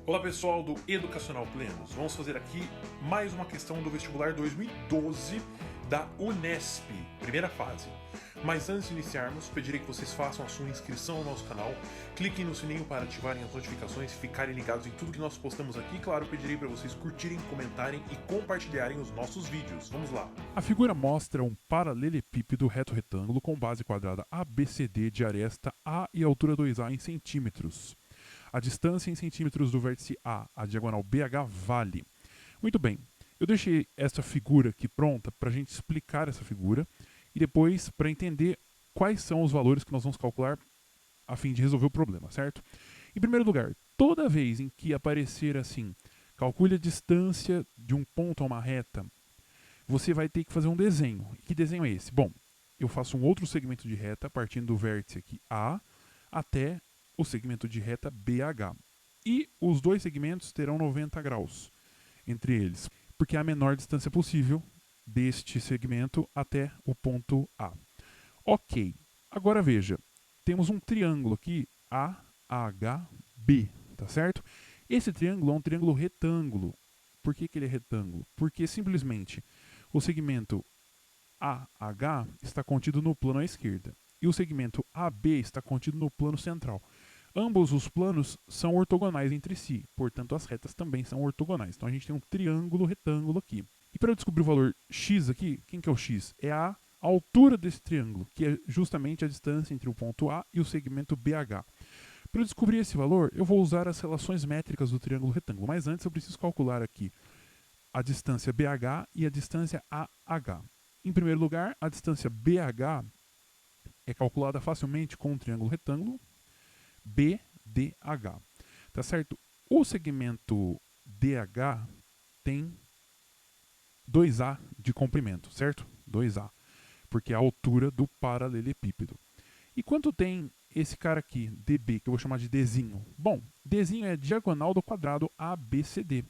Olá pessoal do Educacional Plenos, vamos fazer aqui mais uma questão do vestibular 2012 da Unesp, primeira fase. Mas antes de iniciarmos, pedirei que vocês façam a sua inscrição no nosso canal, cliquem no sininho para ativarem as notificações e ficarem ligados em tudo que nós postamos aqui. Claro, pedirei para vocês curtirem, comentarem e compartilharem os nossos vídeos. Vamos lá! A figura mostra um paralelepípedo reto-retângulo com base quadrada ABCD de aresta A e altura 2A em centímetros. A distância em centímetros do vértice A, a diagonal BH, vale. Muito bem, eu deixei essa figura aqui pronta para a gente explicar essa figura e depois para entender quais são os valores que nós vamos calcular a fim de resolver o problema, certo? Em primeiro lugar, toda vez em que aparecer assim, calcule a distância de um ponto a uma reta, você vai ter que fazer um desenho. E que desenho é esse? Bom, eu faço um outro segmento de reta partindo do vértice aqui A até o segmento de reta BH. E os dois segmentos terão 90 graus entre eles, porque é a menor distância possível deste segmento até o ponto A. Ok, agora veja, temos um triângulo aqui, AHB, tá certo? Esse triângulo é um triângulo retângulo. Por que ele é retângulo? Porque simplesmente o segmento AH está contido no plano à esquerda e o segmento AB está contido no plano central. Ambos os planos são ortogonais entre si, portanto as retas também são ortogonais. Então a gente tem um triângulo retângulo aqui. E para eu descobrir o valor x aqui, quem que é o x? É a altura desse triângulo, que é justamente a distância entre o ponto A e o segmento BH. Para eu descobrir esse valor, eu vou usar as relações métricas do triângulo retângulo, mas antes eu preciso calcular aqui a distância BH e a distância AH. Em primeiro lugar, a distância BH é calculada facilmente com um triângulo retângulo, BDH, tá certo? O segmento DH tem 2A de comprimento, certo? 2A, porque é a altura do paralelepípedo. E quanto tem esse cara aqui, DB, que eu vou chamar de Dzinho? Bom, Dzinho é a diagonal do quadrado ABCD.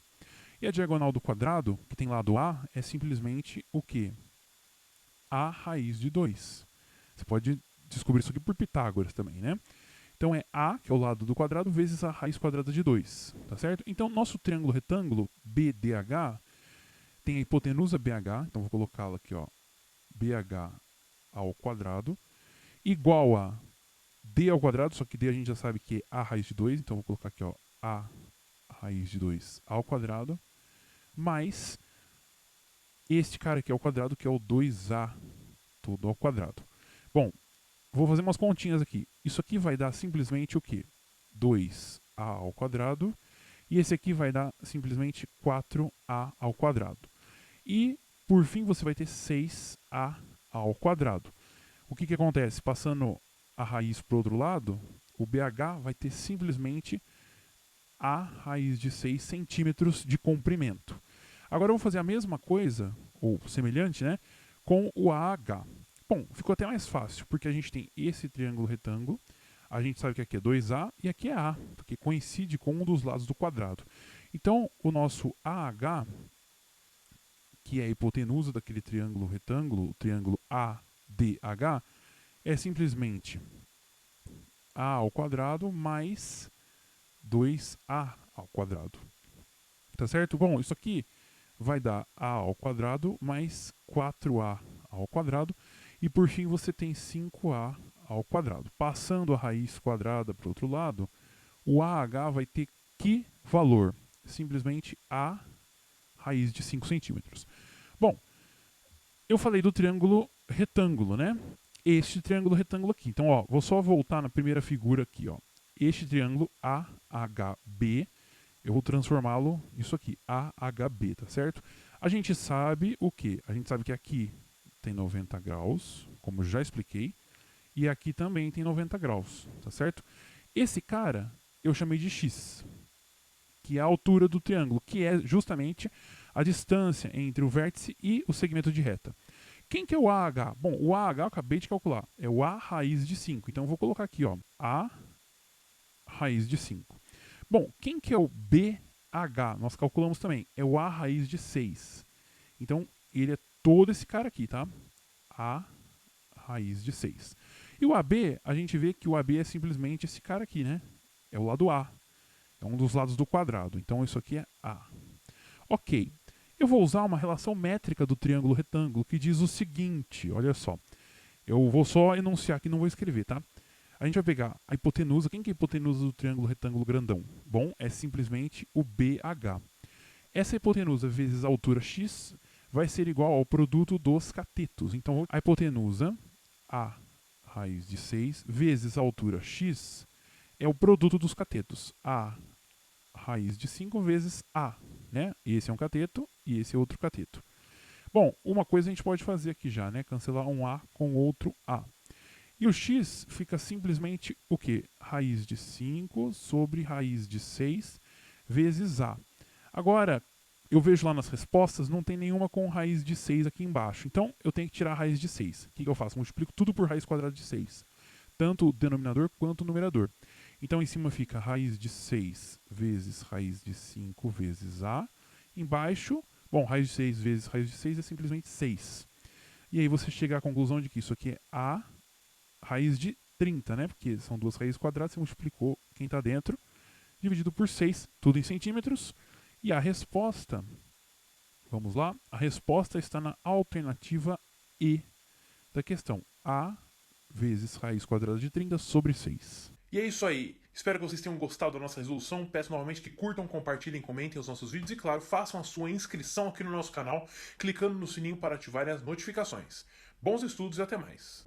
E a diagonal do quadrado, que tem lado A, é simplesmente o quê? A raiz de 2. Você pode descobrir isso aqui por Pitágoras também, né? Então é A, que é o lado do quadrado, vezes a raiz quadrada de 2, tá certo? Então nosso triângulo retângulo BDH tem a hipotenusa BH, então vou colocá-la aqui, ó, BH ao quadrado, igual a D ao quadrado, só que D a gente já sabe que é A raiz de 2, então vou colocar aqui, ó, A raiz de 2 ao quadrado, mais este cara aqui ao quadrado, que é o 2A tudo ao quadrado. Bom, vou fazer umas continhas aqui. Isso aqui vai dar simplesmente o quê? 2a ao quadrado. E esse aqui vai dar simplesmente 4a ao quadrado. E, por fim, você vai ter 6a ao quadrado. O que acontece? Passando a raiz para o outro lado, o BH vai ter simplesmente a raiz de 6 centímetros de comprimento. Agora eu vou fazer a mesma coisa, ou semelhante, né, com o AH. Bom, ficou até mais fácil, porque a gente tem esse triângulo retângulo, a gente sabe que aqui é 2A e aqui é A, porque coincide com um dos lados do quadrado. Então, o nosso AH, que é a hipotenusa daquele triângulo retângulo, o triângulo ADH, é simplesmente A ao quadrado mais 2A ao quadrado. Tá certo? Bom, isso aqui vai dar A ao quadrado mais 4A ao quadrado. E por fim você tem 5A ao quadrado. Passando a raiz quadrada para o outro lado, o AH vai ter que valor? Simplesmente A raiz de 5 centímetros. Bom, eu falei do triângulo retângulo, né? Este triângulo retângulo aqui. Então, ó, vou só voltar na primeira figura aqui, ó. Este triângulo AHB, eu vou transformá-lo nisso aqui, AHB, tá certo? A gente sabe o quê? A gente sabe que aqui tem 90 graus, como já expliquei, e aqui também tem 90 graus, tá certo? Esse cara eu chamei de x, que é a altura do triângulo, que é justamente a distância entre o vértice e o segmento de reta. Quem que é o AH? Bom, o AH eu acabei de calcular, é o A raiz de 5. Então eu vou colocar aqui, ó, A raiz de 5. Bom, quem que é o BH? Nós calculamos também, é o A raiz de 6. Então ele é todo esse cara aqui, tá? A raiz de 6. E o AB, a gente vê que o AB é simplesmente esse cara aqui, né? É o lado A. É um dos lados do quadrado. Então isso aqui é A. Ok. Eu vou usar uma relação métrica do triângulo retângulo que diz o seguinte, olha só. Eu vou só enunciar aqui, não vou escrever, tá? A gente vai pegar a hipotenusa. Quem que é a hipotenusa do triângulo retângulo grandão? Bom, é simplesmente o BH. Essa hipotenusa vezes a altura x vai ser igual ao produto dos catetos. Então, a hipotenusa, A raiz de 6, vezes a altura x, é o produto dos catetos. A raiz de 5 vezes A, né? Esse é um cateto e esse é outro cateto. Bom, uma coisa a gente pode fazer aqui já, né? Cancelar um A com outro A. E o x fica simplesmente o quê? Raiz de 5 sobre raiz de 6 vezes A. Agora, eu vejo lá nas respostas, não tem nenhuma com raiz de 6 aqui embaixo. Então, eu tenho que tirar a raiz de 6. O que eu faço? Multiplico tudo por raiz quadrada de 6. Tanto o denominador quanto o numerador. Então, em cima fica raiz de 6 vezes raiz de 5 vezes A. Embaixo, bom, raiz de 6 vezes raiz de 6 é simplesmente 6. E aí você chega à conclusão de que isso aqui é A raiz de 30, né? Porque são duas raízes quadradas, você multiplicou quem está dentro, dividido por 6, tudo em centímetros. E a resposta, vamos lá, a resposta está na alternativa E da questão. A vezes raiz quadrada de 30 sobre 6. E é isso aí. Espero que vocês tenham gostado da nossa resolução. Peço novamente que curtam, compartilhem, comentem os nossos vídeos e, claro, façam a sua inscrição aqui no nosso canal, clicando no sininho para ativarem as notificações. Bons estudos e até mais!